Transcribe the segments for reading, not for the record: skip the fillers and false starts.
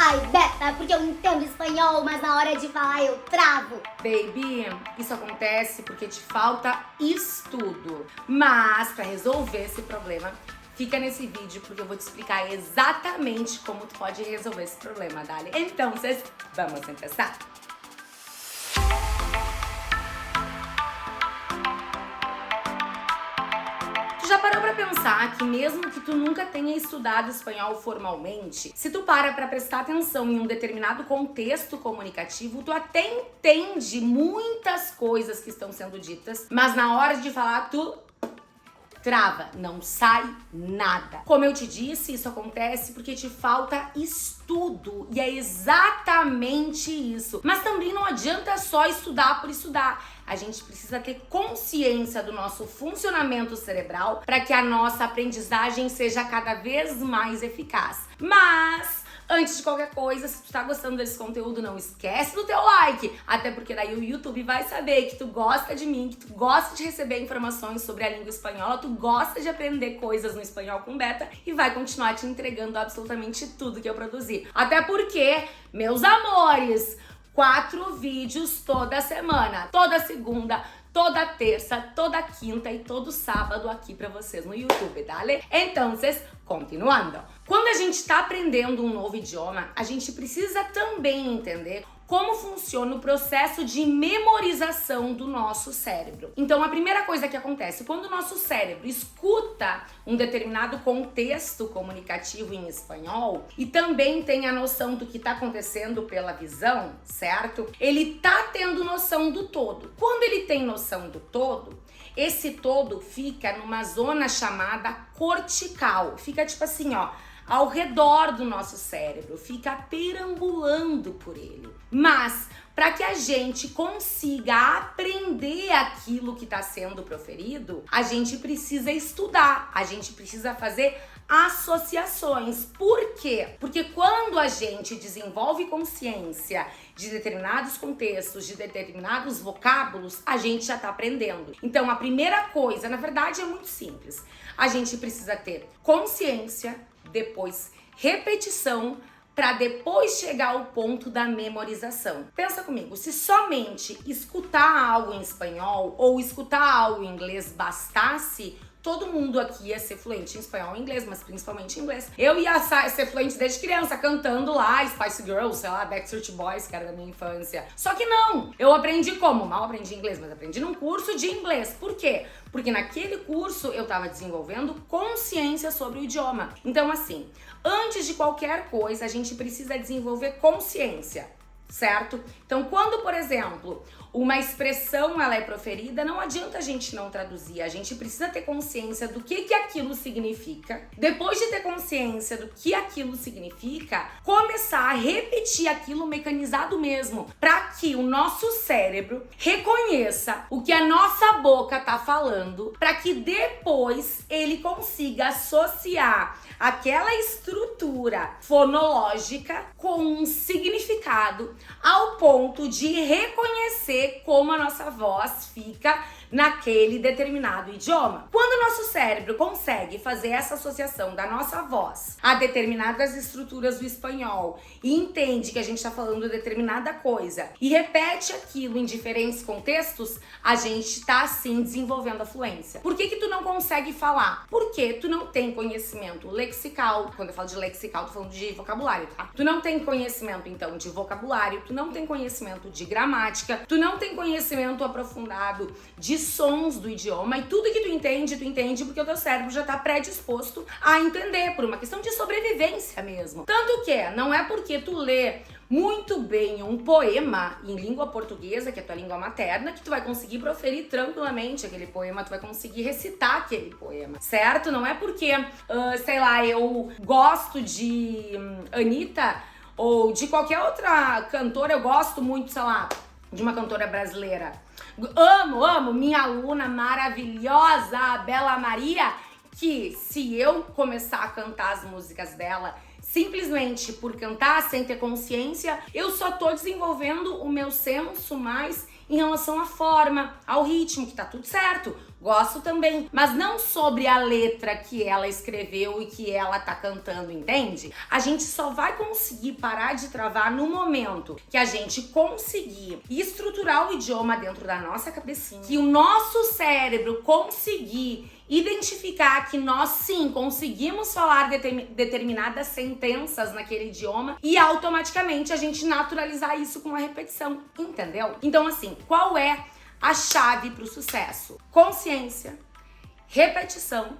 Ai, Beta, porque eu entendo espanhol, mas na hora de falar eu travo. Baby, isso acontece porque te falta estudo. Mas pra resolver esse problema, fica nesse vídeo porque eu vou te explicar exatamente como tu pode resolver esse problema, Dali. Então, vamos começar? Tu já parou pra pensar que mesmo que tu nunca tenha estudado espanhol formalmente, se tu para pra prestar atenção em um determinado contexto comunicativo, tu até entende muitas coisas que estão sendo ditas, mas na hora de falar tu trava, não sai nada. Como eu te disse, isso acontece porque te falta estudo, e é exatamente isso. Mas também não adianta só estudar por estudar. A gente precisa ter consciência do nosso funcionamento cerebral para que a nossa aprendizagem seja cada vez mais eficaz. Mas antes de qualquer coisa, se tu tá gostando desse conteúdo, não esquece do teu like, até porque daí o YouTube vai saber que tu gosta de mim, que tu gosta de receber informações sobre a língua espanhola, tu gosta de aprender coisas no espanhol com Beta e vai continuar te entregando absolutamente tudo que eu produzi. Até porque, meus amores, 4 vídeos toda semana, toda segunda, toda terça, toda quinta e todo sábado aqui pra vocês no YouTube, dale? Então, continuando. Quando a gente tá aprendendo um novo idioma, a gente precisa também entender como funciona o processo de memorização do nosso cérebro. Então, a primeira coisa que acontece, quando o nosso cérebro escuta um determinado contexto comunicativo em espanhol e também tem a noção do que está acontecendo pela visão, certo? Ele tá tendo noção do todo. Quando ele tem noção do todo, esse todo fica numa zona chamada cortical. Fica tipo assim, ó, ao redor do nosso cérebro, fica perambulando por ele. Mas, para que a gente consiga aprender aquilo que está sendo proferido, a gente precisa estudar, a gente precisa fazer associações. Por quê? Porque quando a gente desenvolve consciência de determinados contextos, de determinados vocábulos, a gente já está aprendendo. Então, a primeira coisa, na verdade, é muito simples. A gente precisa ter consciência, depois repetição, para depois chegar ao ponto da memorização. Pensa comigo, se somente escutar algo em espanhol ou escutar algo em inglês bastasse, todo mundo aqui ia ser fluente em espanhol e inglês, mas principalmente em inglês. Eu ia ser fluente desde criança, cantando lá Spice Girls, sei lá, Backstreet Boys, que era da minha infância. Só que não, eu aprendi como? Mal aprendi inglês, mas aprendi num curso de inglês. Por quê? Porque naquele curso eu tava desenvolvendo consciência sobre o idioma. Então assim, antes de qualquer coisa, a gente precisa desenvolver consciência, certo? Então quando, por exemplo, uma expressão ela é proferida, não adianta a gente não traduzir, a gente precisa ter consciência do que aquilo significa. Depois de ter consciência do que aquilo significa, começar a repetir aquilo mecanizado mesmo, para que o nosso cérebro reconheça o que a nossa boca tá falando, para que depois ele consiga associar aquela estrutura fonológica com um significado ao ponto de reconhecer como a nossa voz fica naquele determinado idioma. Quando o nosso cérebro consegue fazer essa associação da nossa voz a determinadas estruturas do espanhol e entende que a gente está falando determinada coisa e repete aquilo em diferentes contextos, a gente está assim desenvolvendo a fluência. Por que tu não consegue falar? Porque tu não tem conhecimento lexical. Quando eu falo de lexical, tô falando de vocabulário, tá? Tu não tem conhecimento, então, de vocabulário, tu não tem conhecimento de gramática, tu não tem conhecimento aprofundado de sons do idioma, e tudo que tu entende porque o teu cérebro já tá predisposto a entender, por uma questão de sobrevivência mesmo. Tanto que não é porque tu lê muito bem um poema em língua portuguesa, que é a tua língua materna, que tu vai conseguir proferir tranquilamente aquele poema, tu vai conseguir recitar aquele poema, certo? Não é porque, sei lá, eu gosto de Anitta ou de qualquer outra cantora, eu gosto muito, sei lá, de uma cantora brasileira. Amo minha aluna maravilhosa, a Bela Maria, que se eu começar a cantar as músicas dela simplesmente por cantar, sem ter consciência, eu só tô desenvolvendo o meu senso mais em relação à forma, ao ritmo, que tá tudo certo. Gosto também, mas não sobre a letra que ela escreveu e que ela tá cantando, entende? A gente só vai conseguir parar de travar no momento que a gente conseguir estruturar o idioma dentro da nossa cabecinha, que o nosso cérebro conseguir identificar que nós sim conseguimos falar determinadas sentenças naquele idioma e automaticamente a gente naturalizar isso com a repetição, entendeu? Então assim, qual é a chave para o sucesso? Consciência, repetição,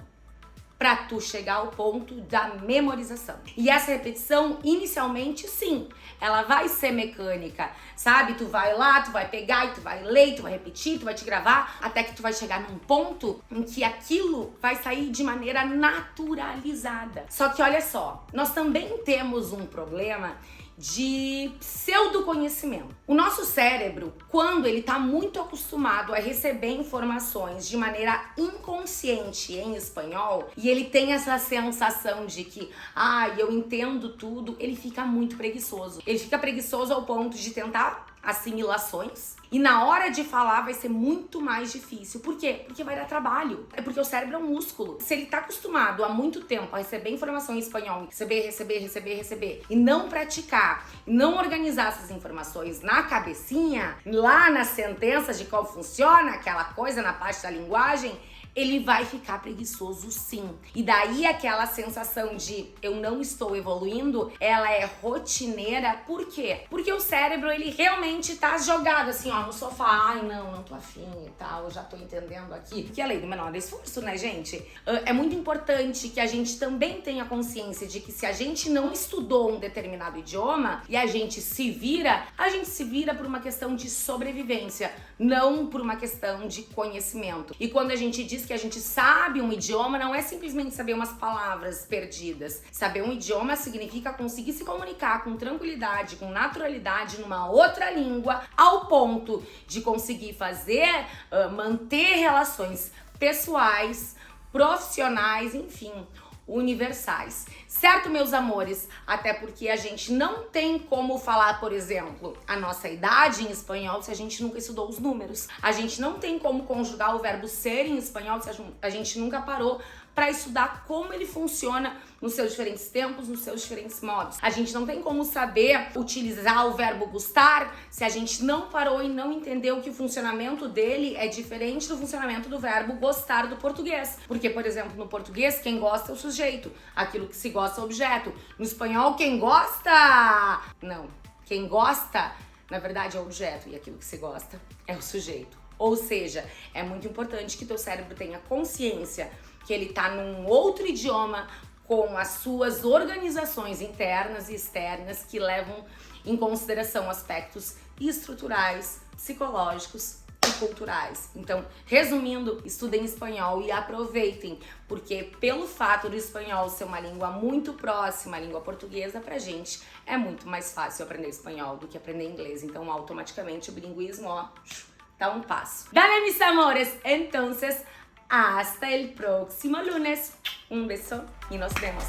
para tu chegar ao ponto da memorização. E essa repetição, inicialmente, sim, ela vai ser mecânica, sabe? Tu vai lá, tu vai pegar, e tu vai ler, tu vai repetir, tu vai te gravar, até que tu vai chegar num ponto em que aquilo vai sair de maneira naturalizada. Só que olha só, nós também temos um problema de pseudoconhecimento. O nosso cérebro, quando ele tá muito acostumado a receber informações de maneira inconsciente em espanhol, e ele tem essa sensação de que, eu entendo tudo, ele fica muito preguiçoso. Ele fica preguiçoso ao ponto de tentar assimilações e na hora de falar vai ser muito mais difícil. Por quê? Porque vai dar trabalho. É porque o cérebro é um músculo. Se ele tá acostumado há muito tempo a receber informação em espanhol, receber e não praticar, não organizar essas informações na cabecinha, lá nas sentenças de como funciona aquela coisa na parte da linguagem, ele vai ficar preguiçoso sim. E daí aquela sensação de eu não estou evoluindo, ela é rotineira. Por quê? Porque o cérebro, ele realmente tá jogado assim, no sofá. Não tô afim e tal, eu já tô entendendo aqui. Que é a lei do menor esforço, né, gente? É muito importante que a gente também tenha consciência de que se a gente não estudou um determinado idioma e a gente se vira por uma questão de sobrevivência, não por uma questão de conhecimento. E quando a gente diz que a gente sabe um idioma, não é simplesmente saber umas palavras perdidas. Saber um idioma significa conseguir se comunicar com tranquilidade, com naturalidade numa outra língua, ao ponto de conseguir manter relações pessoais, profissionais, enfim, universais. Certo, meus amores? Até porque a gente não tem como falar, por exemplo, a nossa idade em espanhol se a gente nunca estudou os números. A gente não tem como conjugar o verbo ser em espanhol se a gente nunca parou para estudar como ele funciona nos seus diferentes tempos, nos seus diferentes modos. A gente não tem como saber utilizar o verbo gustar se a gente não parou e não entendeu que o funcionamento dele é diferente do funcionamento do verbo gostar do português. Porque, por exemplo, no português, quem gosta é o sujeito, aquilo que se gosta é o objeto. No espanhol, quem gosta... Não, quem gosta, na verdade, é o objeto e aquilo que se gosta é o sujeito. Ou seja, é muito importante que teu cérebro tenha consciência que ele tá num outro idioma com as suas organizações internas e externas que levam em consideração aspectos estruturais, psicológicos e culturais. Então, resumindo, estudem espanhol e aproveitem, porque pelo fato do espanhol ser uma língua muito próxima à língua portuguesa, pra gente é muito mais fácil aprender espanhol do que aprender inglês. Então, automaticamente, o bilinguismo, dá um passo. Dale, mis amores! Entonces, hasta el próximo lunes. Un beso y nos vemos.